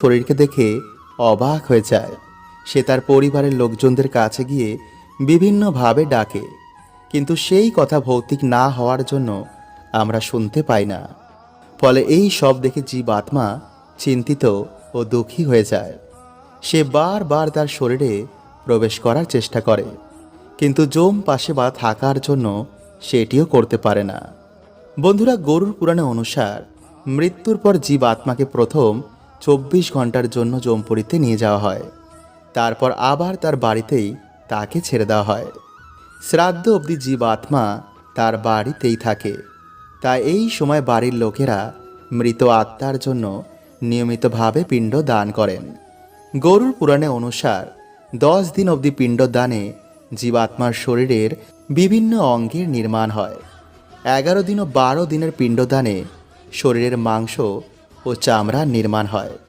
শরীরকে দেখে অবাক হয়ে যায়। সে তার পরিবারের লোকজনদের কাছে গিয়ে বিভিন্নভাবে ডাকে, কিন্তু সেই কথা ভৌতিক না হওয়ার জন্য আমরা শুনতে পাই না। ফলে এই সব দেখে জীবাত্মা চিন্তিত ও দুঃখী হয়ে যায়। সে বারবার তার শরীরে প্রবেশ করার চেষ্টা করে, কিন্তু যম পাশে বা থাকার জন্য সেটিও করতে পারে না। বন্ধুরা, গরুর পুরাণে অনুসার মৃত্যুর পর জীবাত্মাকে প্রথম 24 ঘন্টার জন্য যমপুরীতে নিয়ে যাওয়া হয়। তারপর আবার তার বাড়িতেই তাকে ছেড়ে দেওয়া হয়। শ্রাদ্ধ অবধি জীবাত্মা তার বাড়িতেই থাকে। তাই এই সময় বাড়ির লোকেরা মৃত আত্মার জন্য নিয়মিতভাবে পিণ্ড দান করেন। গরুর পুরাণে অনুসার 10 দিন অবধি পিণ্ড দানে জীবাত্মার শরীরের বিভিন্ন অঙ্গের নির্মাণ হয়। 11 দিন ও 12 দিনের পিণ্ডদানে শরীরের মাংস ও চামড়ার নির্মাণ হয়।